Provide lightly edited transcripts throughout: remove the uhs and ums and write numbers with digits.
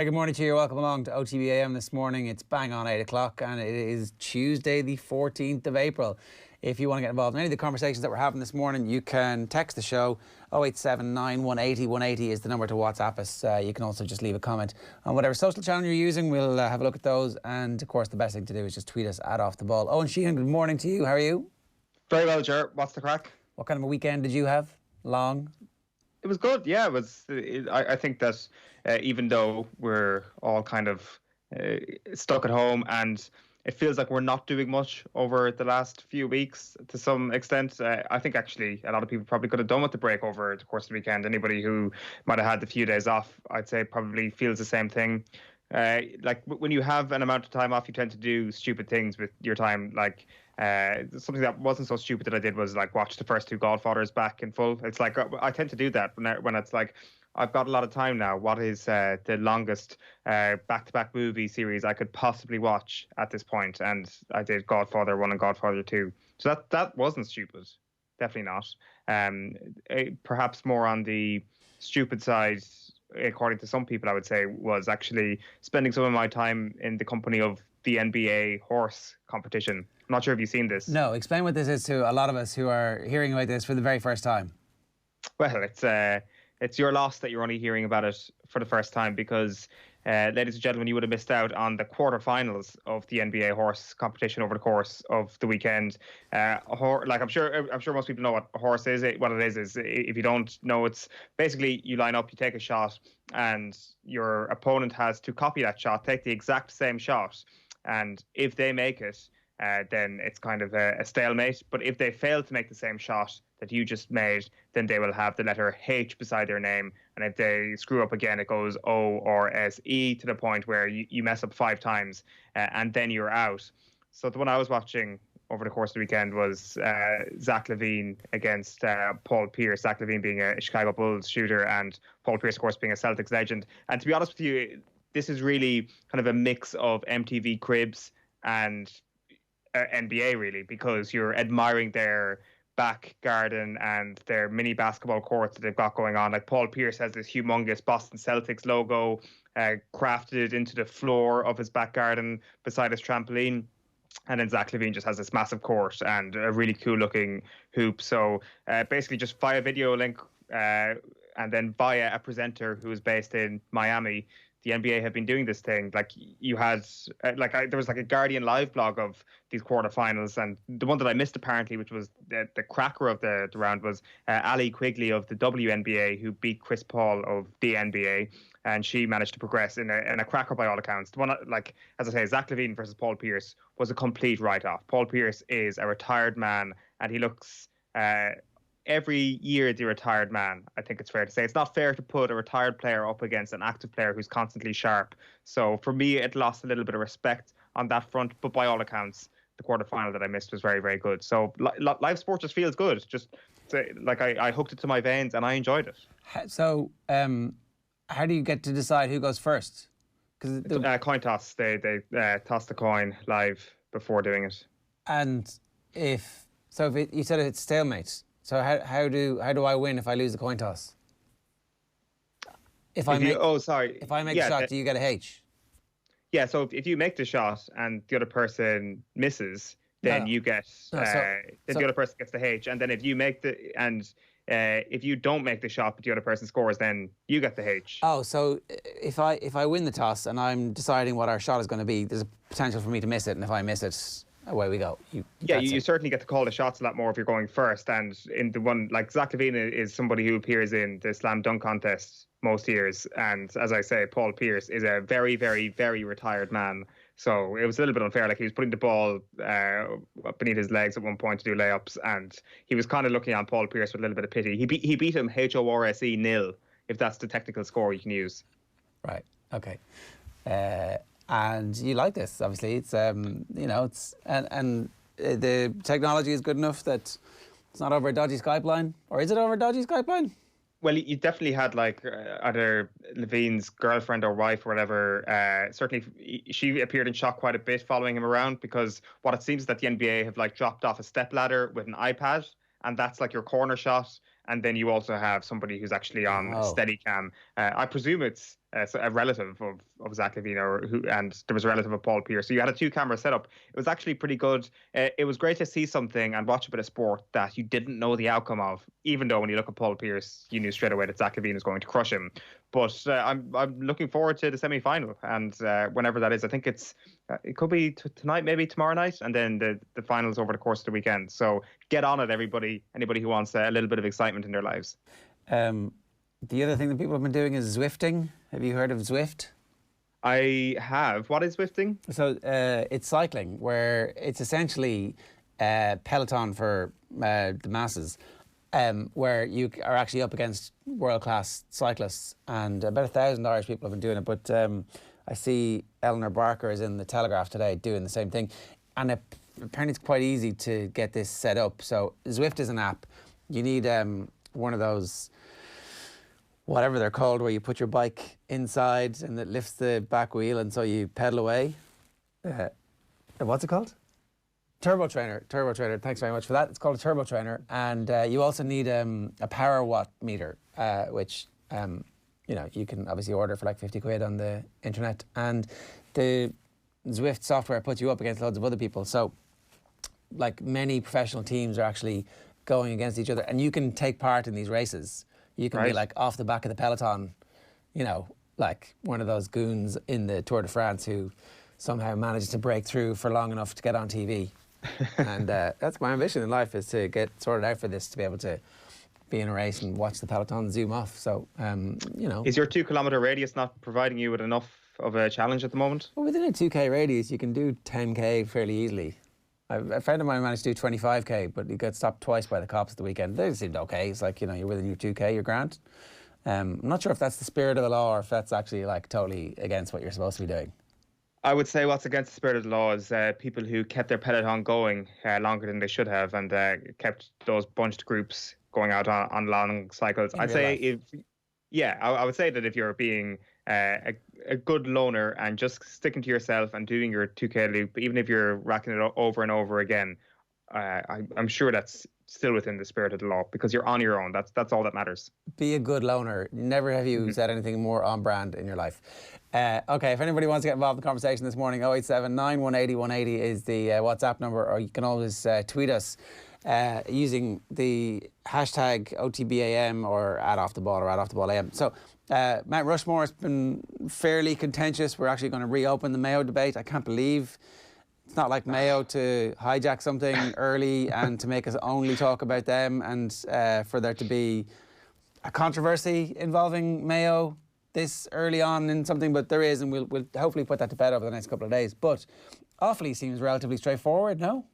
Hey, good morning to you. Welcome along to OTB AM this morning. It's bang on 8 o'clock and it is Tuesday the 14th of April. If you want to get involved in any of the conversations that we're having this morning, you can text the show. 0879 180 180 is the number to WhatsApp us. You can also just leave a comment on whatever social channel you're using. We'll have a look at those. And of course, the best thing to do is just tweet us at Off The Ball. Owen Sheehan, good morning to you. How are you? Very well, Ger. What's the crack? What kind of a weekend did you have? Long? It was good. Yeah, it was. I think that even though we're all kind of stuck at home and it feels like we're not doing much over the last few weeks to some extent, I think actually a lot of people probably could have done with the break over the course of the weekend. Anybody who might have had the few days off, I'd say probably feels the same thing. Like when you have an amount of time off, you tend to do stupid things with your time. Like something that wasn't so stupid that I did was like watch the first two Godfathers back in full. It's like I tend to do that when it's like I've got a lot of time now. What is the longest back-to-back movie series I could possibly watch at this point? And I did Godfather 1 and Godfather 2. So that wasn't stupid. Definitely not. Perhaps more on the stupid side, according to some people, I would say, was actually spending some of my time in the company of the NBA horse competition. I'm not sure if you've seen this. No, explain what this is to a lot of us who are hearing about this for the very first time. Well, it's your loss that you're only hearing about it for the first time because, ladies and gentlemen, you would have missed out on the quarterfinals of the NBA horse competition over the course of the weekend. Like I'm sure most people know what a horse is. What it is if you don't know, it's basically you line up, you take a shot, and your opponent has to copy that shot, take the exact same shot, and if they make it, then it's kind of a stalemate. But if they fail to make the same shot that you just made, then they will have the letter H beside their name. And if they screw up again, it goes O or SE to the point where you mess up 5 times and then you're out. So the one I was watching over the course of the weekend was Zach LaVine against Paul Pierce. Zach LaVine being a Chicago Bulls shooter and Paul Pierce, of course, being a Celtics legend. And to be honest with you, this is really kind of a mix of MTV Cribs and NBA, really, because you're admiring their back garden and their mini basketball courts that they've got going on. Like Paul Pierce has this humongous Boston Celtics logo crafted into the floor of his back garden beside his trampoline. And then Zach LaVine just has this massive court and a really cool looking hoop. So basically just via video link and then via a presenter who is based in Miami, the NBA have been doing this thing. Like you had, there was like a Guardian Live blog of these quarterfinals, and the one that I missed apparently, which was the cracker of the round, was Ali Quigley of the WNBA, who beat Chris Paul of the NBA, and she managed to progress in a cracker by all accounts. The one, like as I say, Zach LaVine versus Paul Pierce was a complete write-off. Paul Pierce is a retired man, and he looks. Every year the retired man, I think it's fair to say. It's not fair to put a retired player up against an active player who's constantly sharp. So for me, it lost a little bit of respect on that front. But by all accounts, the quarterfinal that I missed was very, very good. So live sport just feels good. Just like I hooked it to my veins and I enjoyed it. So how do you get to decide who goes first? Coin toss. They toss the coin live before doing it. And you said it's stalemate. So how do I win if I lose the coin toss? If I make the shot, do you get a H? Yeah, so if you make the shot and the other person misses, then you get the other person gets the H, and then if you make if you don't make the shot but the other person scores, then you get the H. Oh, so if I win the toss and I'm deciding what our shot is going to be, there's a potential for me to miss it, and if I miss it, away we go. You certainly get to call the shots a lot more if you're going first. And in the one, like Zach LaVine is somebody who appears in the slam dunk contest most years. And as I say, Paul Pierce is a very, very, very retired man. So it was a little bit unfair. Like he was putting the ball beneath his legs at one point to do layups. And he was kind of looking on Paul Pierce with a little bit of pity. He beat him HORSE 0, if that's the technical score you can use. Right. Okay. And you like this, obviously. It's it's and the technology is good enough that it's not over a dodgy Skype line, or is it over a dodgy Skype line? Well, you definitely had like either LaVine's girlfriend or wife or whatever. Certainly, she appeared in shock quite a bit following him around, because what it seems is that the NBA have like dropped off a stepladder with an iPad, and that's like your corner shot. And then you also have somebody who's actually on Steadicam. I presume it's a relative Zach Levine, and there was a relative of Paul Pierce. So you had a 2-camera setup. It was actually pretty good. It was great to see something and watch a bit of sport that you didn't know the outcome of, even though when you look at Paul Pierce, you knew straight away that Zach Levine was going to crush him. But I'm looking forward to the semi-final, and whenever that is, I think it could be tonight, maybe tomorrow night, and then the finals over the course of the weekend. So get on it, everybody. Anybody who wants a little bit of excitement in their lives. The other thing that people have been doing is Zwifting. Have you heard of Zwift? I have. What is Zwifting? So it's cycling, where it's essentially peloton for the masses, where you are actually up against world-class cyclists, and about 1,000 Irish people have been doing it. But I see Eleanor Barker is in the Telegraph today doing the same thing, and apparently it's quite easy to get this set up. So Zwift is an app. You need one of those, whatever they're called, where you put your bike inside and it lifts the back wheel, and so you pedal away. What's it called? Turbo Trainer. Thanks very much for that. It's called a Turbo Trainer, and you also need a power watt meter, which you can obviously order for like 50 quid on the internet. And the Zwift software puts you up against loads of other people. So, like, many professional teams are actually going against each other, and you can take part in these races. You can be like off the back of the peloton, like one of those goons in the Tour de France who somehow manages to break through for long enough to get on TV. And that's my ambition in life, is to get sorted out for this, to be able to be in a race and watch the peloton zoom off. So, Is your 2-kilometre radius not providing you with enough of a challenge at the moment? Well, within a 2K radius, you can do 10K fairly easily. A friend of mine managed to do 25K, but he got stopped twice by the cops at the weekend. They seemed okay. It's like, you're within your 2K, you're grand. I'm not sure if that's the spirit of the law, or if that's actually like totally against what you're supposed to be doing. I would say what's against the spirit of the law is people who kept their peloton going longer than they should have, and kept those bunched groups going out on long cycles. I'd say I would say that if you're being a good loner and just sticking to yourself and doing your 2K loop, even if you're racking it over and over again, I'm sure that's still within the spirit of the law, because you're on your own. That's all that matters. Be a good loner. Never have you said anything more on brand in your life. Okay, if anybody wants to get involved in the conversation this morning, 087 180 180 is the WhatsApp number, or you can always tweet us using the hashtag OTBAM or @OffTheBall or @OffTheBallAM. So Mount Rushmore has been fairly contentious. We're actually going to reopen the Mayo debate. I can't believe it's not like Mayo to hijack something early and to make us only talk about them, and for there to be a controversy involving Mayo this early on in something, but there is, and we'll hopefully put that to bed over the next couple of days. But Offaly seems relatively straightforward, no?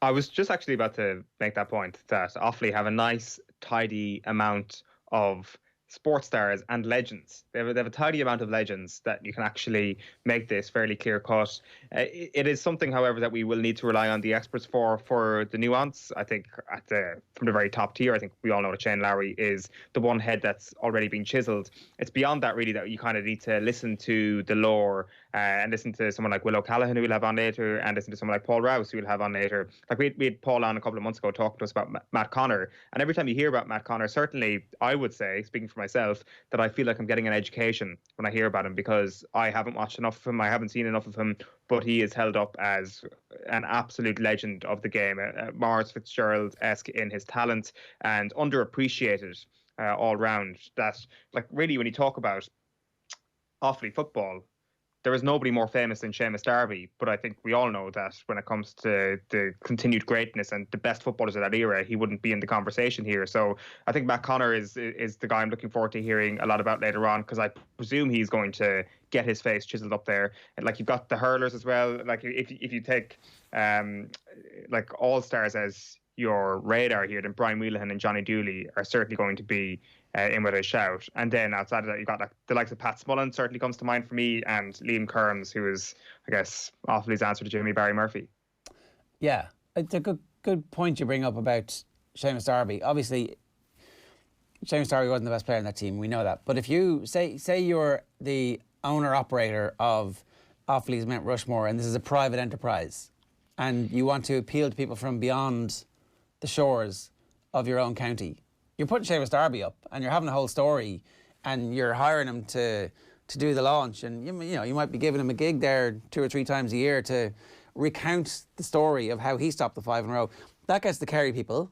I was just actually about to make that point, that Offaly have a nice, tidy amount of sports stars and legends. They have a tidy amount of legends that you can actually make this fairly clear cut. It is something, however, that we will need to rely on the experts for the nuance. I think from the very top tier, I think we all know that Shane Lowry is the one head that's already been chiseled. It's beyond that, really, that you kind of need to listen to the lore and listen to someone like Will O'Callaghan, who we'll have on later, and listen to someone like Paul Rouse, who we'll have on later. Like we had Paul on a couple of months ago talking to us about Matt Connor, and every time you hear about Matt Connor, certainly I would say, speaking for myself, that I feel like I'm getting an education when I hear about him, because I haven't watched enough of him, I haven't seen enough of him, but he is held up as an absolute legend of the game, Maurice Fitzgerald-esque in his talent, and underappreciated all round. That, like, really, when you talk about Offaly football, there is nobody more famous than Seamus Darby, but I think we all know that when it comes to the continued greatness and the best footballers of that era, he wouldn't be in the conversation here. So I think Matt Connor is the guy I'm looking forward to hearing a lot about later on, because I presume he's going to get his face chiseled up there. And like, you've got the hurlers as well. Like, if you take like all stars as your radar here, then Brian Wheelahan and Johnny Dooley are certainly going to be in with a shout. And then outside of that, you've got like the likes of Pat Smullen certainly comes to mind for me, and Liam Kearns, who is, I guess, Offaly's answer to Jimmy Barry Murphy. Yeah, it's a good point you bring up about Seamus Darby. Obviously, Seamus Darby wasn't the best player in that team, we know that. But if you say you're the owner-operator of Offaly's Mount Rushmore, and this is a private enterprise, and you want to appeal to people from beyond the shores of your own county, you're putting Seamus Darby up, and you're having a whole story, and you're hiring him to to do the launch, and you might be giving him a gig there 2 or 3 times a year to recount the story of how he stopped the 5 in a row. That gets the Kerry people,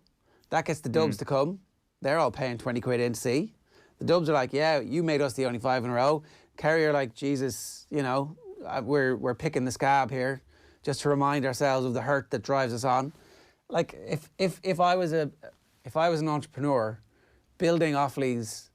that gets the Dubs to come. They're all paying 20 quid in to see. The Dubs are like, yeah, you made us the only 5 in a row. Kerry are like, Jesus, we're picking the scab here, just to remind ourselves of the hurt that drives us on. Like if I was an entrepreneur building Offaly's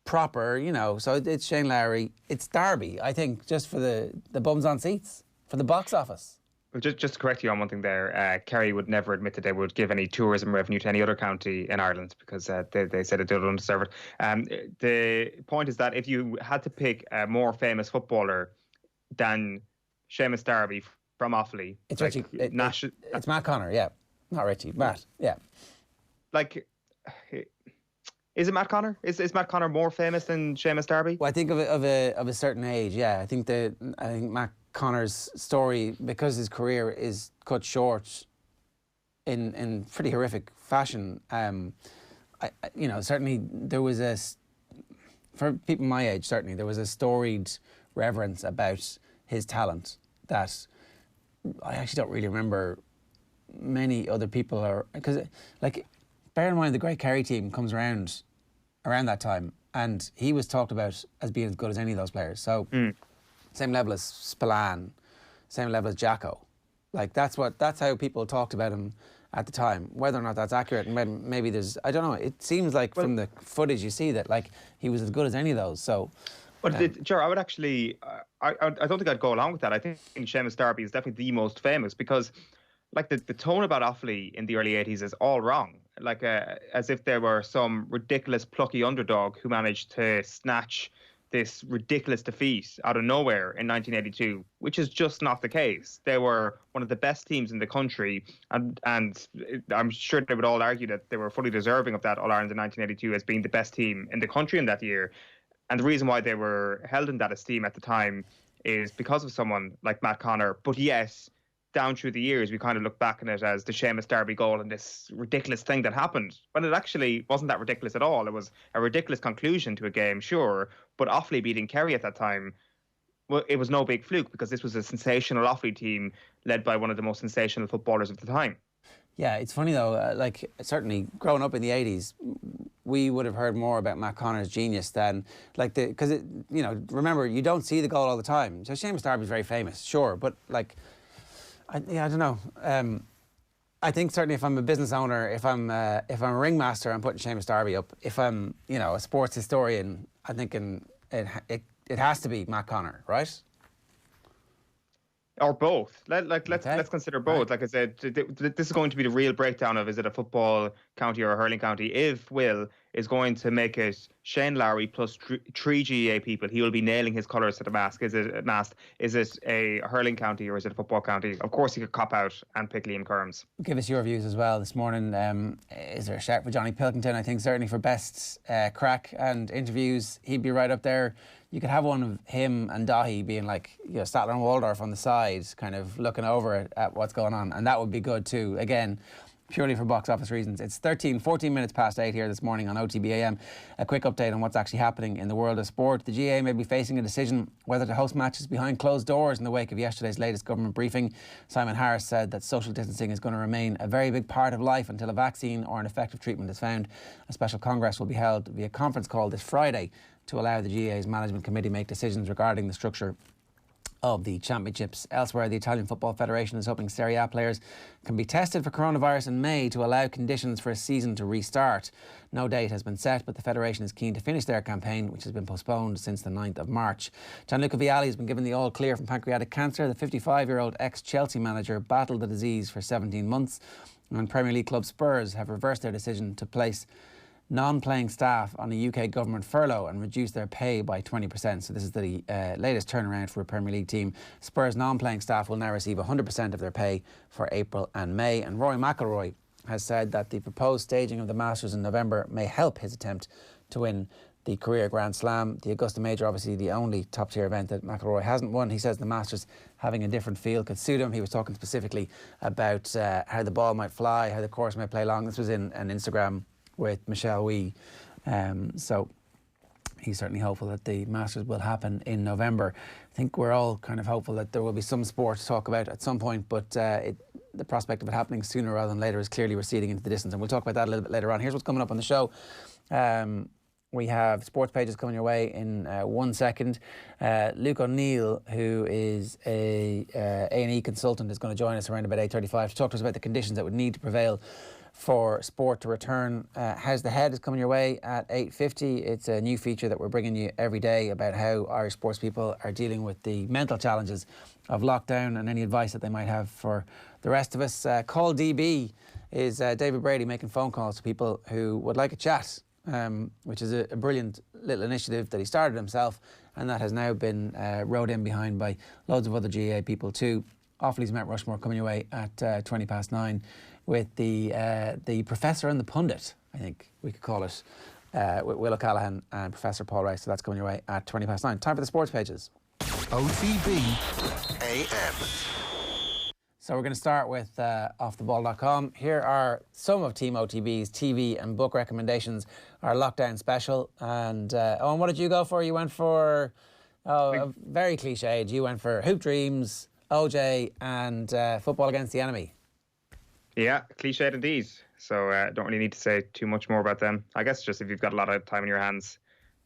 proper, so it's Shane Lowry, it's Derby, I think, just for the bums on seats, for the box office. Well, just to correct you on one thing there, Kerry would never admit that they would give any tourism revenue to any other county in Ireland because they said it did not deserve it. The point is that if you had to pick a more famous footballer than Seamus Darby from Offaly, it's Richie. It's Matt Connor, yeah, not Richie, Matt, yeah. Like, is it Matt Connor? Is Matt Connor more famous than Seamus Darby? Well, I think of a certain age, yeah. I think Matt Connor's story, because his career is cut short in pretty horrific fashion. Certainly there was for people my age, certainly there was a storied reverence about his talent that I actually don't really remember many other people are, because bear in mind the great Kerry team comes around that time, and he was talked about as being as good as any of those players. So same level as Spillane, same level as Jacko. That's how people talked about him at the time. Whether or not that's accurate, and maybe there's, I don't know. It seems like from the footage you see that he was as good as any of those. So. But Ger, I would actually, I don't think I'd go along with that. I think Seamus Darby is definitely the most famous because, the tone about Offaly in the early 80s is all wrong. As if there were some ridiculous plucky underdog who managed to snatch this ridiculous defeat out of nowhere in 1982, which is just not the case. They were one of the best teams in the country, and I'm sure they would all argue that they were fully deserving of that All-Ireland in 1982 as being the best team in the country in that year. And the reason why they were held in that esteem at the time is because of someone like Matt Connor. But yes, down through the years, we kind of look back on it as the Seamus Darby goal and this ridiculous thing that happened. When it actually wasn't that ridiculous at all. It was a ridiculous conclusion to a game, sure. But Offaly beating Kerry at that time, well, it was no big fluke because this was a sensational Offaly team led by one of the most sensational footballers of the time. Yeah, it's funny though, certainly growing up in the 80s, we would have heard more about Matt Connor's genius than, because remember, you don't see the goal all the time. So Seamus Darby's very famous, sure, but I don't know. I think certainly if I'm a business owner, if I'm a ringmaster, I'm putting Seamus Darby up. If I'm, a sports historian, I'm thinking it has to be Matt Connor, right? Or both. Let's consider both. Right. Like I said, this is going to be the real breakdown of, is it a football county or a hurling county? If Will is going to make it Shane Lowry plus 3 GAA people, he will be nailing his colours to the mast. Is it a hurling county or is it a football county? Of course he could cop out and pick Liam Kearns. Give us your views as well this morning. Is there a shout for Johnny Pilkington? I think certainly for best crack and interviews, he'd be right up there. You could have one of him and Dahi being Statler and Waldorf on the side, kind of looking over at what's going on. And that would be good too. Again, purely for box office reasons. It's 14 minutes past 8 here this morning on OTB AM. A quick update on what's actually happening in the world of sport. The GAA may be facing a decision whether to host matches behind closed doors in the wake of yesterday's latest government briefing. Simon Harris said that social distancing is going to remain a very big part of life until a vaccine or an effective treatment is found. A special congress will be held via conference call this Friday to allow the GAA's management committee make decisions regarding the structure of the championships. Elsewhere, the Italian Football Federation is hoping Serie A players can be tested for coronavirus in May to allow conditions for a season to restart. No date has been set, but the Federation is keen to finish their campaign, which has been postponed since the 9th of March. Gianluca Vialli has been given the all-clear from pancreatic cancer. The 55-year-old ex-Chelsea manager battled the disease for 17 months, and Premier League club Spurs have reversed their decision to place non-playing staff on a UK government furlough and reduce their pay by 20%. So this is the latest turnaround for a Premier League team. Spurs non-playing staff will now receive 100% of their pay for April and May. And Rory McIlroy has said that the proposed staging of the Masters in November may help his attempt to win the career Grand Slam. The Augusta Major, obviously the only top-tier event that McIlroy hasn't won. He says the Masters having a different feel could suit him. He was talking specifically about how the ball might fly, how the course might play long. This was in an Instagram with Michelle Wee. So he's certainly hopeful that the Masters will happen in November. I think we're all kind of hopeful that there will be some sport to talk about at some point, but the prospect of it happening sooner rather than later is clearly receding into the distance, and we'll talk about that a little bit later on. Here's what's coming up on the show. We have sports pages coming your way in 1 second. Luke O'Neill, who is a A&E consultant, is going to join us around about 8:35 to talk to us about the conditions that would need to prevail for sport to return. How's the Head is coming your way at 8:50. It's a new feature that we're bringing you every day about how Irish sports people are dealing with the mental challenges of lockdown and any advice that they might have for the rest of us. Call DB is David Brady making phone calls to people who would like a chat, which is a brilliant little initiative that he started himself, and that has now been rowed in behind by loads of other GAA people too. Offaly's Mount Rushmore coming your way at 9:20 with the Professor and the Pundit, I think we could call it, with Will O'Callaghan and Professor Paul Rice. So that's coming your way at 9:20. Time for the sports pages. OTB AM. So we're going to start with offtheball.com. Here are some of Team OTB's TV and book recommendations, our lockdown special. And Owen, what did you go for? You went for, very cliched, you went for Hoop Dreams, OJ and Football Against the Enemy. Yeah, cliched indeed. So don't really need to say too much more about them. I guess just if you've got a lot of time in your hands,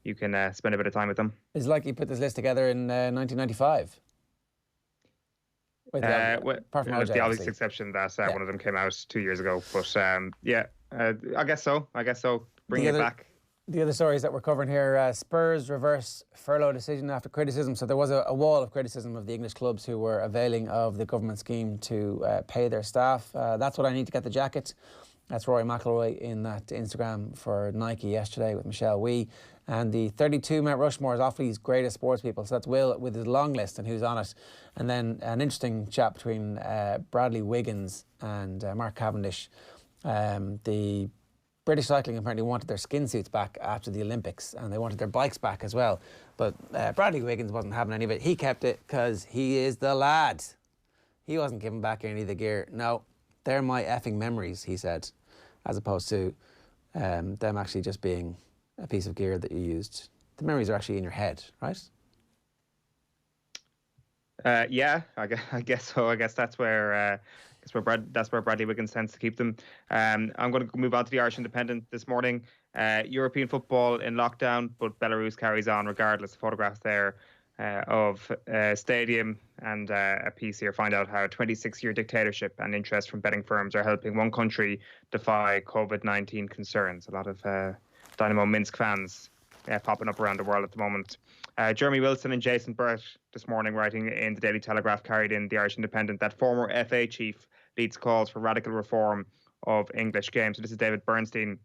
you can spend a bit of time with them. It's like you put this list together in 1995. Apart from OJ, the obvious exception that one of them came out 2 years ago. But I guess so. Bring it back. The other stories that we're covering here, Spurs reverse furlough decision after criticism. So there was a wall of criticism of the English clubs who were availing of the government scheme to pay their staff. That's what I need to get the jacket. That's Rory McIlroy in that Instagram for Nike yesterday with Michelle Wee. And the 32 Mount Rushmore is Offaly's greatest sports people. So that's Will with his long list and who's on it. And then an interesting chat between Bradley Wiggins and Mark Cavendish. The British cycling apparently wanted their skin suits back after the Olympics, and they wanted their bikes back as well. But Bradley Wiggins wasn't having any of it. He kept it because he is the lad. He wasn't giving back any of the gear. No, they're my effing memories, he said, as opposed to them actually just being a piece of gear that you used. The memories are actually in your head, right? Yeah, I guess so. I guess that's where Bradley Wiggins tends to keep them. I'm going to move on to the Irish Independent this morning. European football in lockdown, but Belarus carries on regardless. Photographs there of a stadium and a piece here find out how 26-year dictatorship and interest from betting firms are helping one country defy COVID-19 concerns. A lot of Dynamo Minsk fans popping up around the world at the moment. Jeremy Wilson and Jason Burt this morning, writing in the Daily Telegraph, carried in the Irish Independent that former FA chief leads calls for radical reform of English games. So this is David Bernstein,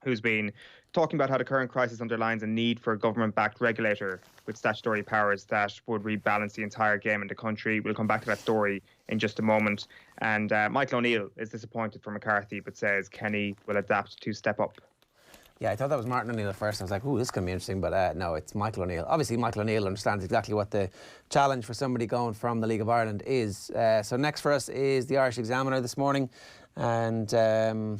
who's been talking about how the current crisis underlines a need for a government-backed regulator with statutory powers that would rebalance the entire game in the country. We'll come back to that story in just a moment. And Michael O'Neill is disappointed for McCarthy, but says Kenny will adapt to step up. Yeah, I thought that was Martin O'Neill at first. I was like, ooh, this is going to be interesting. But no, it's Michael O'Neill. Obviously, Michael O'Neill understands exactly what the challenge for somebody going from the League of Ireland is. So next for us is the Irish Examiner this morning. And the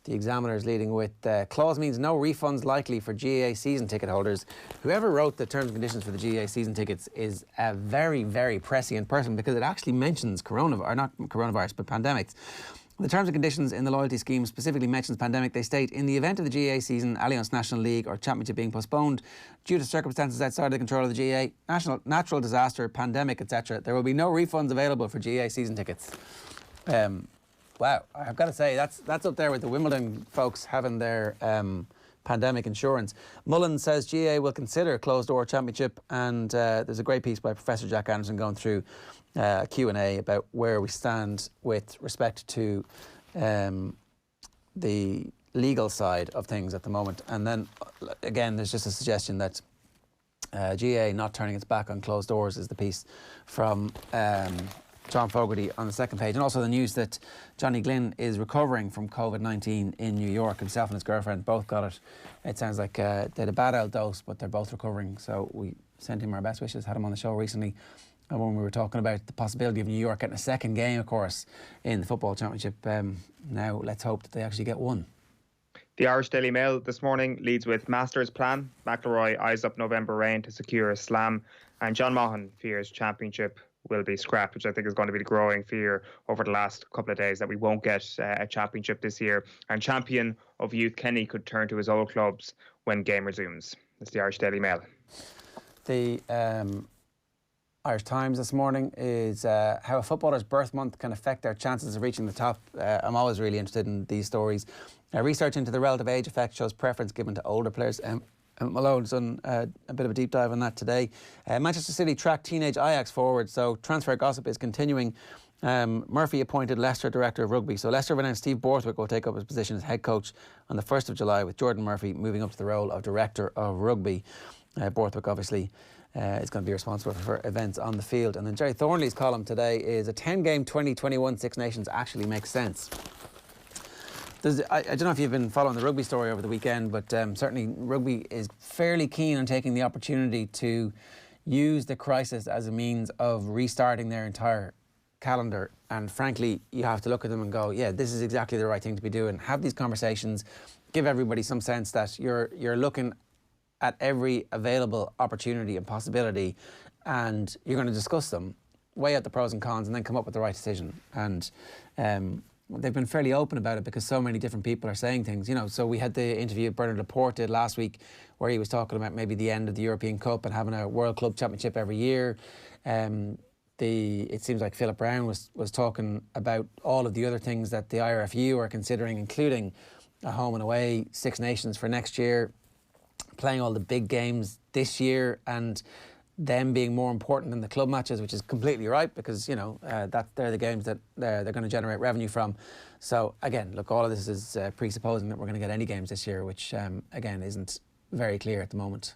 Examiner is leading with clause means no refunds likely for GAA season ticket holders. Whoever wrote the terms and conditions for the GAA season tickets is a very, very prescient person, because it actually mentions not coronavirus, but pandemics. The terms and conditions in the loyalty scheme specifically mentions pandemic. They state, in the event of the GAA season, Allianz National League or Championship being postponed due to circumstances outside the control of the GAA, natural disaster, pandemic, etc., there will be no refunds available for GAA season tickets. Wow, I've got to say, that's up there with the Wimbledon folks having their pandemic insurance. Mullen says GAA will consider closed-door championship, and there's a great piece by Professor Jack Anderson going through a Q&A about where we stand with respect to the legal side of things at the moment. And then, again, there's just a suggestion that GAA not turning its back on closed doors is the piece from John Fogarty on the second page. And also the news that Johnny Glynn is recovering from COVID-19 in New York. Himself and his girlfriend both got it. It sounds like they had a bad old dose, but they're both recovering. So we sent him our best wishes, had him on the show recently. And when we were talking about the possibility of New York getting a second game, of course, in the football championship, now let's hope that they actually get one. The Irish Daily Mail this morning leads with Masters plan. McIlroy eyes up November rain to secure a slam. And John Mahon fears championship will be scrapped, which I think is going to be the growing fear over the last couple of days, that we won't get a championship this year. And champion of youth Kenny could turn to his old clubs when game resumes. That's the Irish Daily Mail. The Irish Times this morning is how a footballer's birth month can affect their chances of reaching the top. I'm always really interested in these stories. Research into the relative age effect shows preference given to older players. Malone's done a bit of a deep dive on that today. Manchester City tracked teenage Ajax forward, so transfer gossip is continuing. Murphy appointed Leicester director of rugby. So Leicester have announced Steve Borthwick will take up his position as head coach on the 1st of July, with Jordan Murphy moving up to the role of director of rugby. Borthwick obviously is going to be responsible for events on the field. And then Jerry Thornley's column today is a 10-game 2021 Six Nations actually makes sense. I don't know if you've been following the rugby story over the weekend, but certainly rugby is fairly keen on taking the opportunity to use the crisis as a means of restarting their entire calendar. And frankly, you have to look at them and go, yeah, this is exactly the right thing to be doing. Have these conversations, give everybody some sense that you're looking at every available opportunity and possibility, and you're going to discuss them, weigh out the pros and cons, and then come up with the right decision. And they've been fairly open about it because so many different people are saying things, you know. So we had the interview Bernard Laporte did last week where he was talking about maybe the end of the European Cup and having a World Club Championship every year. It seems like Philip Brown was talking about all of the other things that the IRFU are considering, including a home and away Six Nations for next year, playing all the big games this year, and them being more important than the club matches, which is completely right because, you know, that they're the games that they're going to generate revenue from. So again, look, all of this is presupposing that we're going to get any games this year, which again isn't very clear at the moment.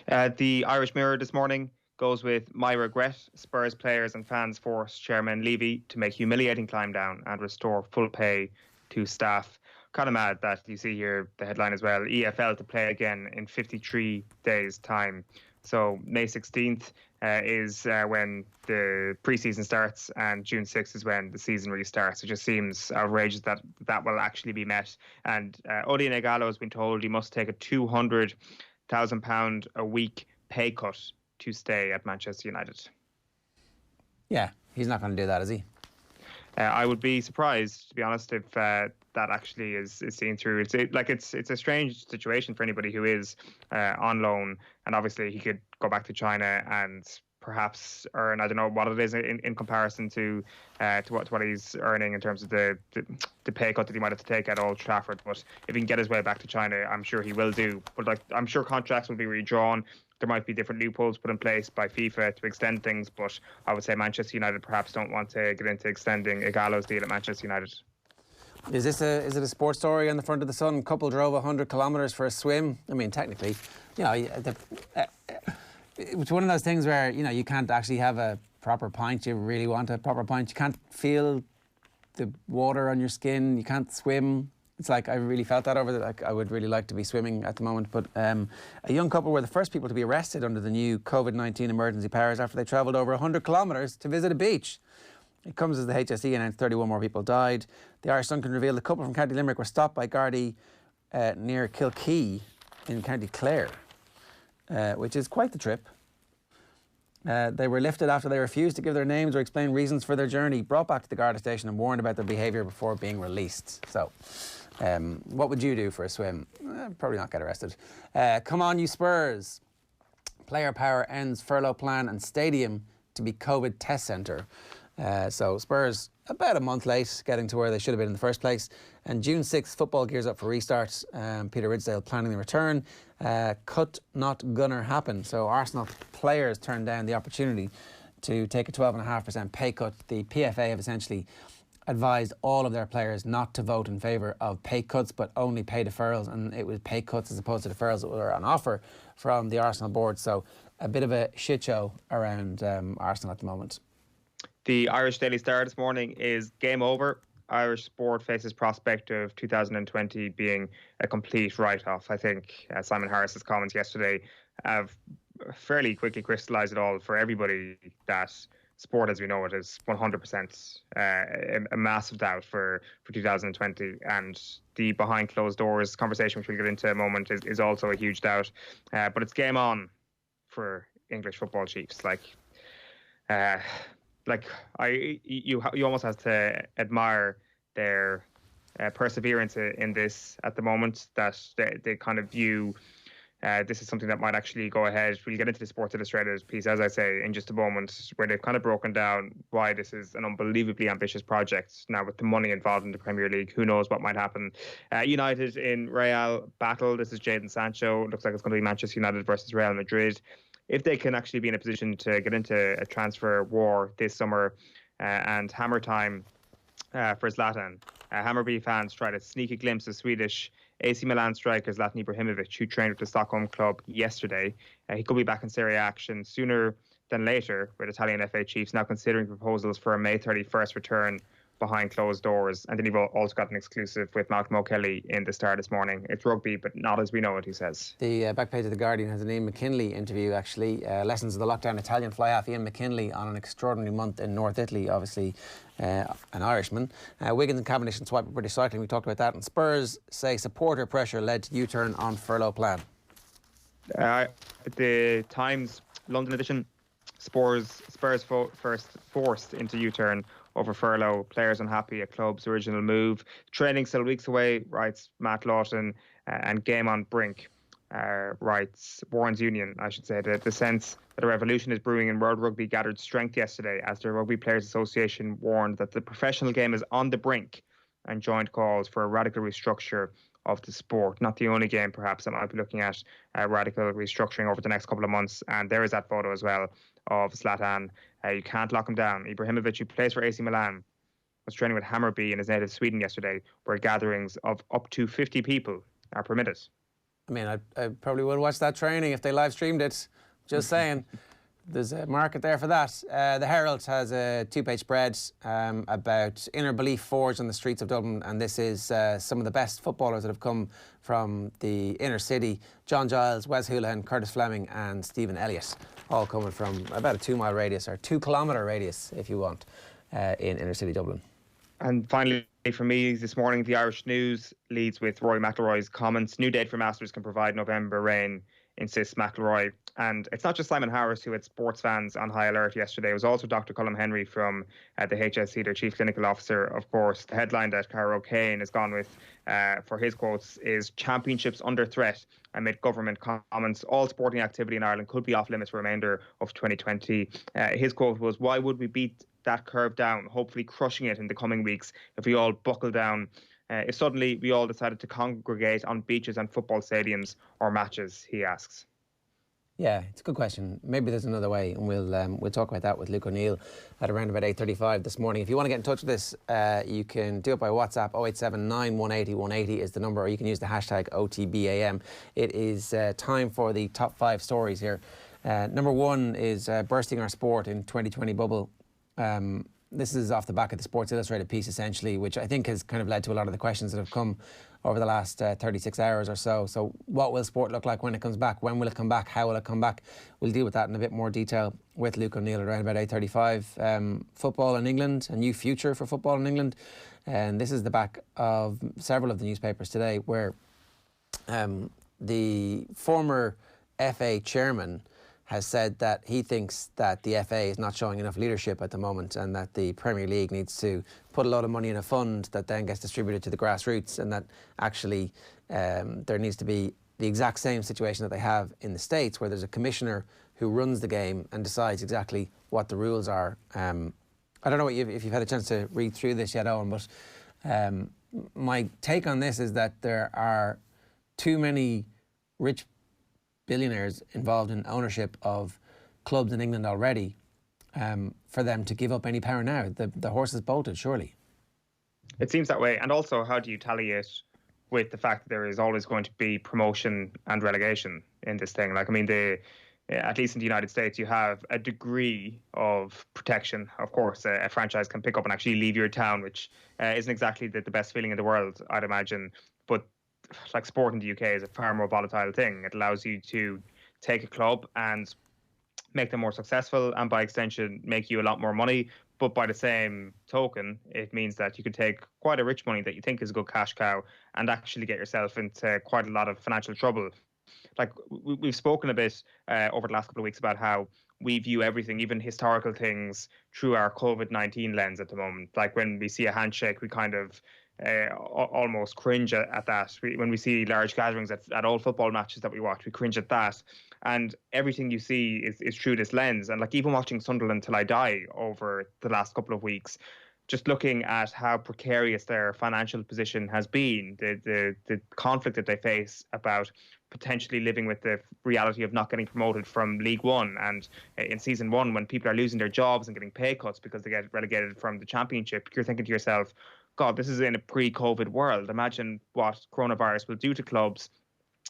The Irish Mirror this morning goes with my regret. Spurs players and fans force Chairman Levy to make humiliating climb down and restore full pay to staff. Kind of mad that you see here the headline as well, EFL to play again in 53 days time. So May 16th is when the pre-season starts, and June 6th is when the season really starts. It just seems outrageous that that will actually be met. And Odion Ighalo has been told he must take a £200,000 a week pay cut to stay at Manchester United. Yeah, he's not going to do that, is he? I would be surprised, to be honest, if that actually is seen through. It's a strange situation for anybody who is on loan, and obviously he could go back to China and perhaps earn, I don't know what it is in comparison to what he's earning in terms of the pay cut that he might have to take at Old Trafford. But if he can get his way back to China, I'm sure he will do. But I'm sure contracts will be redrawn. There might be different loopholes put in place by FIFA to extend things, but I would say Manchester United perhaps don't want to get into extending Ighalo's deal at Manchester United. Is it a sports story on the front of the Sun? Couple drove 100 kilometres for a swim. I mean, technically, you know, it's one of those things where, you know, you can't actually have a proper pint. You really want a proper pint. You can't feel the water on your skin. You can't swim. It's like I really felt that over the, I would really like to be swimming at the moment. But a young couple were the first people to be arrested under the new COVID-19 emergency powers after they travelled over 100 kilometres to visit a beach. It comes as the HSE announced 31 more people died. The Irish Sun can reveal the couple from County Limerick were stopped by Gardaí near Kilkee in County Clare, which is quite the trip. They were lifted after they refused to give their names or explain reasons for their journey, brought back to the Garda station and warned about their behaviour before being released. So, what would you do for a swim? Probably not get arrested. Come on, you Spurs. Player power ends furlough plan and stadium to be COVID test centre. So Spurs about a month late getting to where they should have been in the first place. And June 6th, football gears up for restart. Peter Ridsdale planning the return. Cut not gonna happen. So Arsenal players turned down the opportunity to take a 12.5% pay cut. The PFA have essentially advised all of their players not to vote in favour of pay cuts, but only pay deferrals. And it was pay cuts as opposed to deferrals that were on offer from the Arsenal board. So a bit of a shit show around Arsenal at the moment. The Irish Daily Star this morning is game over. Irish sport faces prospect of 2020 being a complete write-off. I think Simon Harris's comments yesterday have fairly quickly crystallised it all for everybody, that sport as we know it is 100% a massive doubt for 2020, and the behind closed doors conversation, which we'll get into in a moment, is also a huge doubt. But it's game on for English football chiefs. You almost have to admire their perseverance in this at the moment, that they kind of view this is something that might actually go ahead. We'll get into the Sports Illustrated piece, as I say, in just a moment, where they've kind of broken down why this is an unbelievably ambitious project. Now, with the money involved in the Premier League, who knows what might happen. United in Real battle. This is Jadon Sancho. Looks like it's going to be Manchester United versus Real Madrid. If they can actually be in a position to get into a transfer war this summer and hammer time for Zlatan, Hammarby fans tried a sneaky glimpse of Swedish AC Milan striker Zlatan Ibrahimovic, who trained with the Stockholm club yesterday. He could be back in Serie A action sooner than later, with Italian FA chiefs now considering proposals for a May 31st return behind closed doors. And then you've also got an exclusive with Malcolm O'Kelly in the Star this morning. It's rugby, but not as we know it, he says. The back page of The Guardian has an Ian McKinley interview, actually. Lessons of the lockdown Italian fly-half Ian McKinley on an extraordinary month in North Italy, obviously an Irishman. Wiggins and Cavendish and Swipe British Cycling, we talked about that. And Spurs say supporter pressure led to U-turn on furlough plan. The Times London edition, Spurs first forced into U-turn over furlough, players unhappy at club's original move. Training still weeks away, writes Matt Lawton, and game on brink, writes Warren's Union, I should say. The sense that a revolution is brewing in World Rugby gathered strength yesterday as the Rugby Players Association warned that the professional game is on the brink and joined calls for a radical restructure of the sport. Not the only game, perhaps, that might be looking at radical restructuring over the next couple of months. And there is that photo as well of Zlatan. You can't lock him down. Ibrahimovic, who plays for AC Milan, was training with Hammarby in his native Sweden yesterday, where gatherings of up to 50 people are permitted. I mean, I probably would watch that training if they live streamed it. Just saying. There's a market there for that. The Herald has a two-page spread about inner belief forged on the streets of Dublin, and this is some of the best footballers that have come from the inner city. John Giles, Wes Houlihan, Curtis Fleming and Stephen Elliott, all coming from about a 2-mile radius, or 2-kilometre radius, if you want, in inner city Dublin. And finally, for me this morning, the Irish News leads with Rory McIlroy's comments. New date for Masters can provide November rain, insists McIlroy. And it's not just Simon Harris who had sports fans on high alert yesterday. It was also Dr. Colm Henry from the HSC, their Chief Clinical Officer, of course. The headline that Cara O'Kane has gone with for his quotes is "Championships under threat amid government comments. All sporting activity in Ireland could be off limits for the remainder of 2020. His quote was, "Why would we beat that curve down, hopefully crushing it in the coming weeks if we all buckle down? If suddenly we all decided to congregate on beaches and football stadiums or matches," he asks. Yeah, it's a good question. Maybe there's another way, and we'll talk about that with Luke O'Neill at around about 8:35 this morning. If you want to get in touch with us, you can do it by WhatsApp. 0879 180 180 is the number, or you can use the hashtag OTBAM. It is time for the top 5 stories here. Number 1 is bursting our sport in 2020 bubble. This is off the back of the Sports Illustrated piece, essentially, which I think has kind of led to a lot of the questions that have come over the last 36 hours or so. So what will sport look like when it comes back? When will it come back? How will it come back? We'll deal with that in a bit more detail with Luke O'Neill around about 8:35. Football in England, a new future for football in England. And this is the back of several of the newspapers today, where the former FA chairman has said that he thinks that the FA is not showing enough leadership at the moment, and that the Premier League needs to put a lot of money in a fund that then gets distributed to the grassroots, and that actually there needs to be the exact same situation that they have in the States, where there's a commissioner who runs the game and decides exactly what the rules are. I don't know if you've had a chance to read through this yet, Owen, but my take on this is that there are too many rich billionaires involved in ownership of clubs in England already for them to give up any power now. The horse is bolted, surely. It seems that way. And also, how do you tally it with the fact that there is always going to be promotion and relegation in this thing? Like, I mean, at least in the United States, you have a degree of protection. Of course, a franchise can pick up and actually leave your town, which isn't exactly the best feeling in the world, I'd imagine. But like, sport in the UK is a far more volatile thing. It allows you to take a club and make them more successful, and by extension make you a lot more money. But by the same token, it means that you could take quite a rich money that you think is a good cash cow and actually get yourself into quite a lot of financial trouble. Like we've spoken a bit over the last couple of weeks about how we view everything, even historical things, through our COVID-19 lens at the moment. Like when we see a handshake, we kind of almost cringe at that. When we see large gatherings at all football matches that we watch, we cringe at that. And everything you see is through this lens. And like even watching Sunderland Till I Die over the last couple of weeks, just looking at how precarious their financial position has been, the conflict that they face about potentially living with the reality of not getting promoted from League One, and in season one, when people are losing their jobs and getting pay cuts because they get relegated from the Championship, you're thinking to yourself, God, this is in a pre-COVID world. Imagine what coronavirus will do to clubs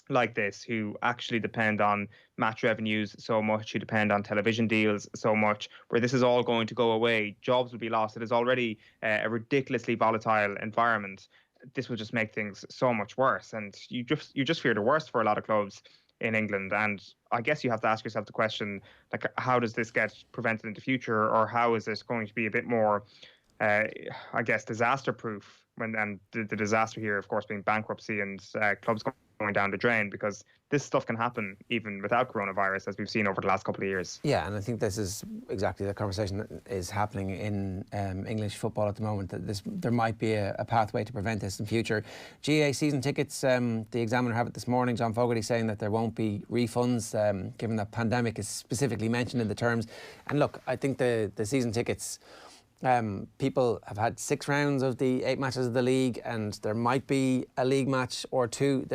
like this, who actually depend on match revenues so much, who depend on television deals so much, where this is all going to go away. Jobs will be lost. It is already a ridiculously volatile environment. This will just make things so much worse. And you just fear the worst for a lot of clubs in England. And I guess you have to ask yourself the question, like, how does this get prevented in the future, or how is this going to be a bit more I guess, disaster-proof, and the disaster here, of course, being bankruptcy and clubs going down the drain, because this stuff can happen even without coronavirus, as we've seen over the last couple of years. Yeah, and I think this is exactly the conversation that is happening in English football at the moment, that there might be a pathway to prevent this in future. GAA season tickets, the Examiner have it this morning, John Fogarty saying that there won't be refunds, given that pandemic is specifically mentioned in the terms. And look, I think the season tickets... people have had 6 rounds of the 8 matches of the league, and there might be a league match or two.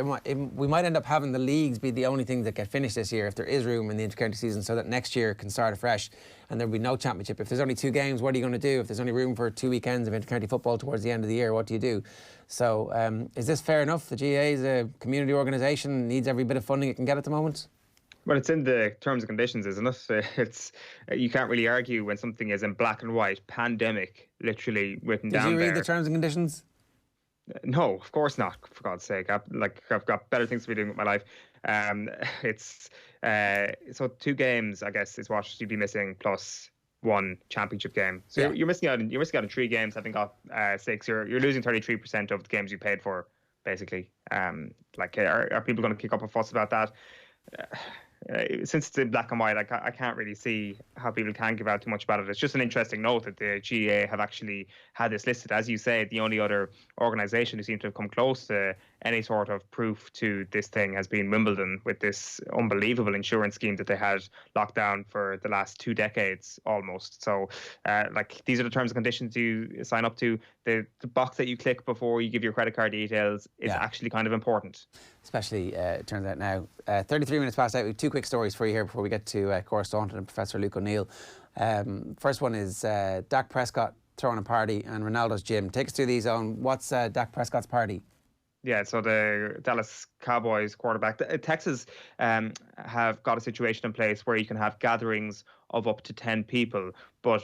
We might end up having the leagues be the only thing that get finished this year, if there is room in the intercounty season, so that next year can start afresh and there'll be no championship. If there's only 2 games, what are you going to do? If there's only room for 2 weekends of intercounty football towards the end of the year, what do you do? So is this fair enough? The GAA is a community organisation, needs every bit of funding it can get at the moment. Well, it's in the terms and conditions, isn't it? It's you can't really argue when something is in black and white, pandemic, literally written down there. Did you read the terms and conditions? No, of course not, for God's sake. I've got better things to be doing with my life. It's so 2 games, I guess, is what you'd be missing, plus 1 championship game. So yeah. you're missing out on 3 games, having got 6. You're losing 33% of the games you paid for, basically. Are people going to kick up a fuss about that? Since it's in black and white, I can't really see how people can give out too much about it. It's just an interesting note that the GAA have actually had this listed. As you say, the only other organisation who seems to have come close to any sort of proof to this thing has been Wimbledon, with this unbelievable insurance scheme that they had locked down for the last 2 decades almost. So these are the terms and conditions you sign up to. The box that you click before you give your credit card details is actually kind of important. Especially, it turns out now. 33 minutes past 8. We have 2 quick stories for you here before we get to Cora Staunton and Professor Luke O'Neill. First one is Dak Prescott throwing a party and Ronaldo's gym. Take us through these, Owen. What's Dak Prescott's party? Yeah, so the Dallas Cowboys quarterback. Texas have got a situation in place where you can have gatherings of up to 10 people, but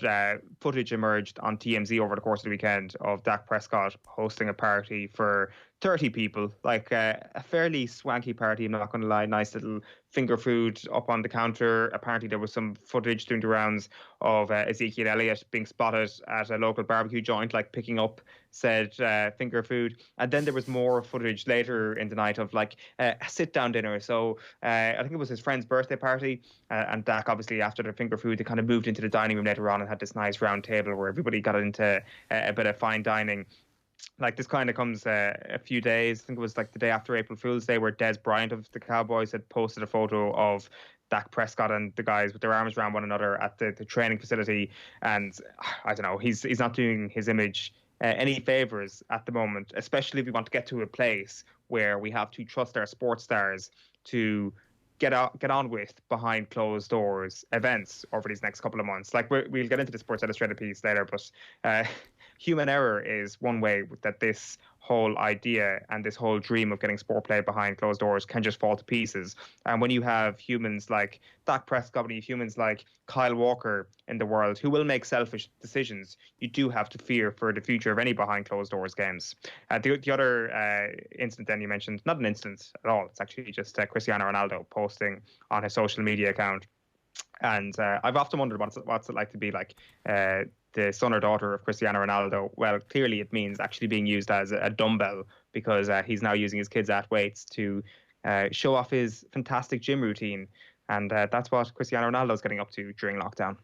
footage emerged on TMZ over the course of the weekend of Dak Prescott hosting a party for 30 people, like a fairly swanky party, I'm not going to lie. Nice little finger food up on the counter. Apparently there was some footage doing the rounds of Ezekiel Elliott being spotted at a local barbecue joint, like picking up said finger food. And then there was more footage later in the night of like a sit-down dinner. So I think it was his friend's birthday party, and Dak, obviously, after the finger food, they kind of moved into the dining room later on and had this nice round table where everybody got into a bit of fine dining. Like, this kind of comes a few days, I think it was like the day after April Fool's Day, where Des Bryant of the Cowboys had posted a photo of Dak Prescott and the guys with their arms around one another at the training facility. And I don't know, he's not doing his image any favours at the moment, especially if we want to get to a place where we have to trust our sports stars to get on with behind closed doors events over these next couple of months. Like, we'll get into the Sports Illustrated piece later, but human error is one way that this whole idea and this whole dream of getting sport play behind closed doors can just fall to pieces. And when you have humans like Dak Prescott, when you have humans like Kyle Walker in the world who will make selfish decisions, you do have to fear for the future of any behind closed doors games. The other incident then you mentioned, not an incident at all, it's actually just Cristiano Ronaldo posting on his social media account And I've often wondered what's it like to be like the son or daughter of Cristiano Ronaldo. Well, clearly it means actually being used as a dumbbell, because he's now using his kids at weights to show off his fantastic gym routine. And that's what Cristiano Ronaldo is getting up to during lockdown.